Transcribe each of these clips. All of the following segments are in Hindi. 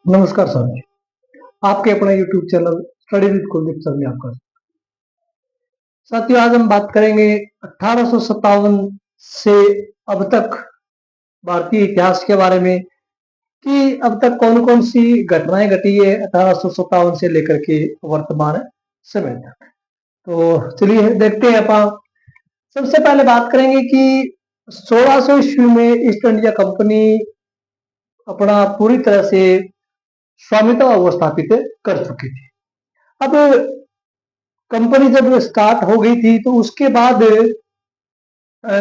नमस्कार साथी, आपके अपने YouTube channel study with Kuldeep sir में आपका साथियों। आज हम बात करेंगे 1857 से अब तक भारतीय इतिहास के बारे में कि अब तक कौन कौन सी घटनाएं घटी है 1857 से लेकर के वर्तमान समय तक। तो चलिए देखते हैं। आप सबसे पहले बात करेंगे कि 1600 ईस्वी में ईस्ट इंडिया कंपनी अपना पूरी तरह से स्वामित्व अवस्थापित कर चुकी थी। अब कंपनी जब स्टार्ट हो गई थी तो उसके बाद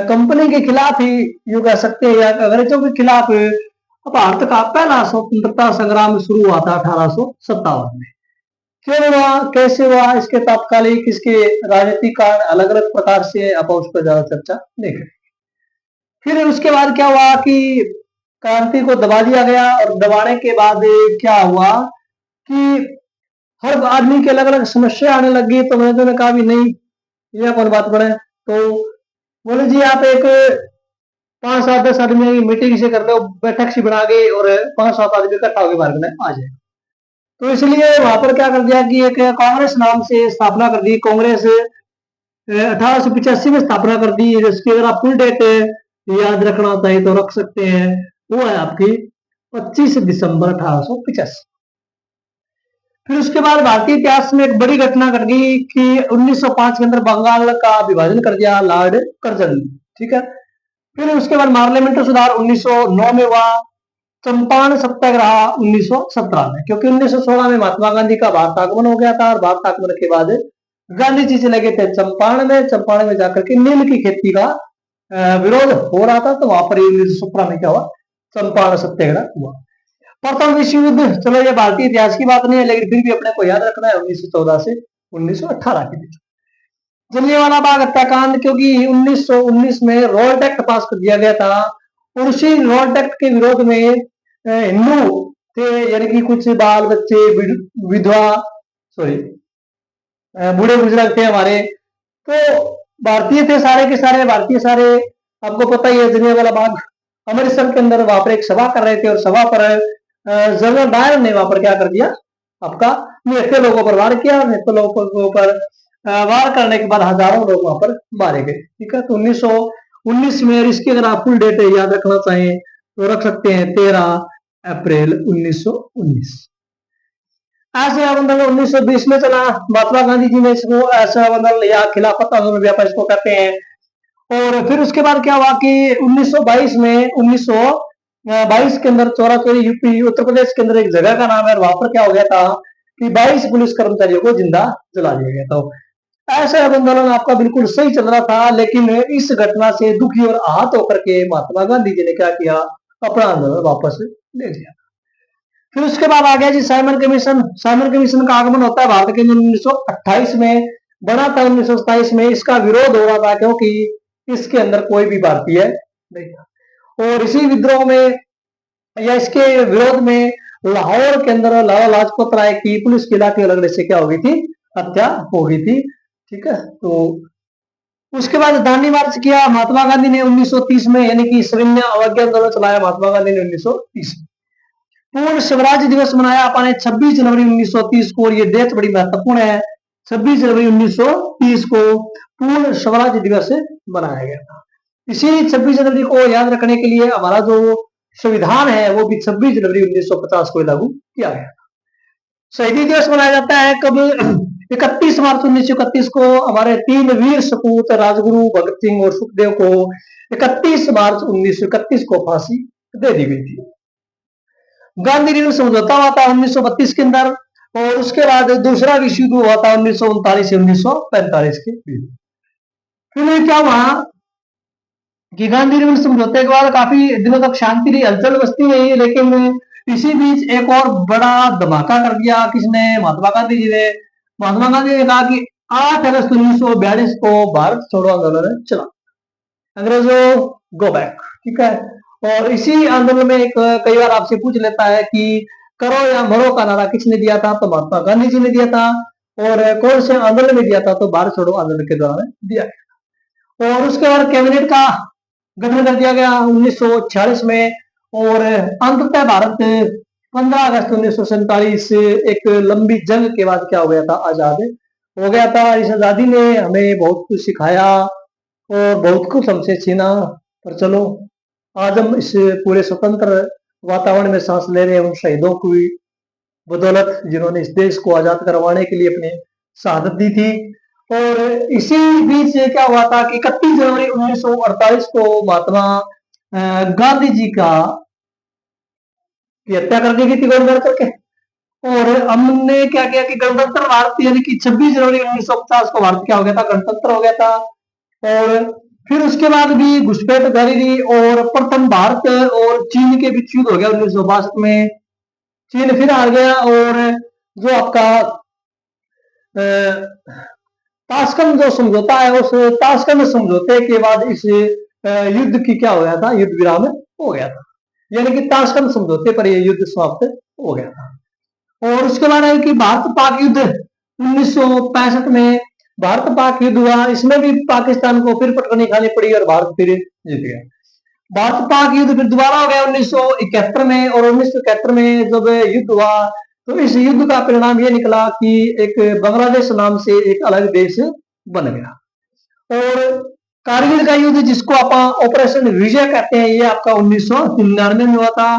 कंपनी के खिलाफ ही यूं कह सकते हैं या अंग्रेजों के खिलाफ भारत का पहला स्वतंत्रता संग्राम शुरू हुआ था 1857 में। क्यों हुआ, कैसे हुआ, इसके तात्कालिक इसके राजनीतिक कारण अलग अलग प्रकार से आप उस पर ज्यादा चर्चा नहीं करेंगे। फिर उसके बाद क्या हुआ कि क्रांति को दबा दिया गया और दबाने के बाद क्या हुआ कि हर आदमी की अलग अलग समस्या आने लगी। तो मैंने तो कहा भी नहीं, ये कौन बात बने। तो बोले जी आप एक 5 7 10 आदमी की मीटिंग से कर लो, बैठक सी बना के और 5 7 आदमी इकट्ठा होकर बाहर आ जाए। तो इसलिए वहां पर क्या कर दिया कि एक कांग्रेस नाम से स्थापना कर दी। कांग्रेस 1885 में स्थापना कर दी। जिसकी अगर आप फुल डेट याद रखना चाहिए तो रख सकते हैं। वो है आपकी 25 दिसंबर 1885। फिर उसके बाद भारतीय इतिहास में एक बड़ी घटना घट गई कि 1905 के अंदर बंगाल का विभाजन कर दिया लॉर्ड कर्जन ने। ठीक है। फिर उसके बाद पार्लियामेंट्री सुधार 1909 में हुआ। चंपारण सत्याग्रह 1917 में, क्योंकि 1916 में महात्मा गांधी का भारत आगमन हो गया था और भारत आगमन के बाद गांधी जी चले गए थे चंपारण में। चंपारण में जाकर के नील की खेती का विरोध हो रहा था। तो वहां पर 1917 में क्या हुआ, चंपारण सत्याग्रह हुआ। प्रथम विश्व युद्ध, चलो ये भारतीय इतिहास की बात नहीं है लेकिन फिर भी अपने को याद रखना है, 1914 से 1918 के बीच जलियांवाला बाग हत्याकांड। क्योंकि 1919 में रोल्ट एक्ट पास कर दिया गया था और उसी रोल्ट एक्ट के विरोध में हिंदू थे, यानी कि कुछ बाल बच्चे, विधवा, सॉरी बूढ़े बुजुर्ग थे हमारे, तो भारतीय थे सारे के सारे, भारतीय सारे। आपको पता ही है जलियांवाला बाग अमृतसर के अंदर वहां पर एक सभा कर रहे थे और सभा पर जनरल डायर ने वहां पर क्या कर दिया, आपका निहत्थे लोगों पर वार किया। निहत्थे लोगों के ऊपर वार करने के बाद हजारों लोग वहां पर मारे गए। ठीक है। तो 1919 में, इसकी अगर आप फुल डेट याद रखना चाहें तो रख सकते हैं 13 अप्रैल 1919। ऐसे आंदोलन 1920 में चला। महात्मा गांधी जी ने इसको ऐसा आंदोलन या खिलाफत आंदोलन व्यापार इसको कहते हैं। और फिर उसके बाद क्या हुआ कि 1922 में 1922 के अंदर चौरा चौरी यूपी उत्तर प्रदेश के अंदर एक जगह का नाम है, वहां पर क्या हो गया था कि 22 पुलिस कर्मचारियों को जिंदा जला दिया गया था। ऐसा आंदोलन आपका बिल्कुल सही चल रहा था, लेकिन इस घटना से दुखी और आहत होकर के महात्मा गांधी जी ने क्या किया, अपना आंदोलन वापस ले लिया। फिर उसके बाद आ गया जी साइमन कमीशन। साइमन कमीशन का आगमन होता है भारत के 1928 में, बना था 1927 में। इसका विरोध हो रहा था क्योंकि इसके अंदर कोई भी भारतीय नहीं था और इसी विद्रोह में या इसके विरोध में लाहौर के अंदर लाला लाजपत राय की पुलिस की लाठी लगने से क्या हो गई थी, हत्या हो गई थी। ठीक है। तो उसके बाद दांडी मार्च किया महात्मा गांधी ने 1930 में, यानी कि सविनय अवज्ञा आंदोलन चलाया महात्मा गांधी ने 1930 में। पूर्ण स्वराज दिवस मनाया आपने 26 जनवरी 1930 को, और ये डेट बड़ी महत्वपूर्ण है। 26 जनवरी 1930 को पूर्ण स्वराज दिवस मनाया गया था। इसी 26 जनवरी को याद रखने के लिए हमारा जो संविधान है वो भी 26 जनवरी 1950 को लागू किया गया था। शहीदी दिवस मनाया जाता है कब, 31 मार्च 1931 को। हमारे 3 वीर सपूत राजगुरु भगत सिंह और सुखदेव को 31 मार्च 1931 को फांसी दे दी गई थी। गांधी ऋण समझौता हुआ था 1932 के अंदर, और उसके बाद दूसरा विश्व युद्ध हुआ था 1939 से 1945 के बीच। फिर क्या हुआ कि गांधी ऋण समझौते के बाद काफी दिनों तक शांति रही, हलचल बसती रही, लेकिन इसी बीच एक और बड़ा धमाका कर दिया किसने, महात्मा गांधी जी ने। महात्मा गांधी ने कहा कि 8 अगस्त 1942 को भारत छोड़ो आंदोलन चला, अंग्रेजों गो बैक। ठीक है। और इसी आंदोलन में एक कई बार आपसे पूछ लेता है कि करो या मरो का नारा किसने दिया था, तो महात्मा गांधी जी ने दिया था। और कौन से आंदोलन में दिया था, तो भारत छोड़ो आंदोलन के दौरान दिया गया। और उसके बाद कैबिनेट का गठन कर दिया गया 1946 में, और अंततः भारत 15 अगस्त 1947 एक लंबी जंग के बाद क्या हो गया था, आजाद हो गया था। इस आजादी ने हमें बहुत कुछ सिखाया और बहुत कुछ हमसे छीना, पर चलो आज हम इस पूरे स्वतंत्र वातावरण में सांस ले रहे हैं उन शहीदों की बदौलत, जिन्होंने इस देश को आजाद करवाने के लिए अपनी शहादत दी थी। और इसी बीच क्या हुआ था कि 31 जनवरी 1948 को महात्मा गांधी जी का की हत्या कर दी गई थी गोलमार करके। और हमने क्या किया कि गणतंत्र भारत यानी कि 26 जनवरी 1950 को भारत क्या हो गया था, गणतंत्र हो गया था। और फिर उसके बाद भी घुसपैठ जारी रही और प्रथम भारत और चीन के बीच युद्ध हो गया 1962 में। चीन फिर हार गया और जो आपका ताशकंद जो समझौता है, उस ताशकंद समझौते के बाद इस युद्ध की क्या हो गया था, युद्ध विराम हो गया था। यानी कि ताशकंद समझौते पर यह युद्ध समाप्त हो गया था। और उसके बाद है कि भारत पाक युद्ध 1965 में भारत पाक युद्ध हुआ। इसमें भी पाकिस्तान को फिर पटकनी खानी पड़ी और भारत फिर जीत गया। भारत पाक युद्ध फिर दोबारा हो गया 1971 में। और 1971 में जब युद्ध हुआ तो इस युद्ध का परिणाम ये निकला कि एक बांग्लादेश नाम से एक अलग देश बन गया। और कारगिल का युद्ध जिसको आप ऑपरेशन विजय कहते हैं, ये आपका 1999 में हुआ था।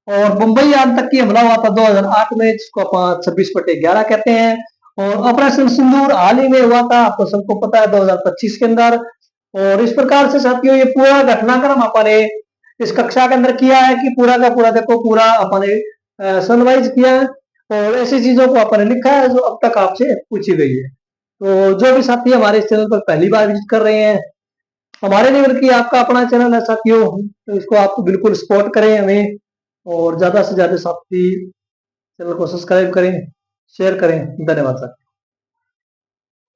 और मुंबई यान तक की हमला हुआ था 2008 में, जिसको आप 26/11 कहते हैं। और ऑपरेशन सिंदूर हाल ही में हुआ था, आपको सबको पता है, 2025 के अंदर। और इस प्रकार से साथियों ये पूरा घटनाक्रम अपने इस कक्षा के अंदर किया है कि पूरा का पूरा देखो, पूरा अपने सनवाइज किया है और ऐसी चीजों को अपने लिखा है जो अब तक आपसे पूछी गई है। तो जो भी साथी हमारे इस चैनल पर पहली बार विजिट कर रहे हैं, हमारे नहीं बल्कि आपका अपना चैनल है साथियों, तो इसको आप बिल्कुल सपोर्ट करें हमें और ज्यादा से ज्यादा साथी चैनल को सब्सक्राइब करें, शेयर करें। धन्यवाद साथियों।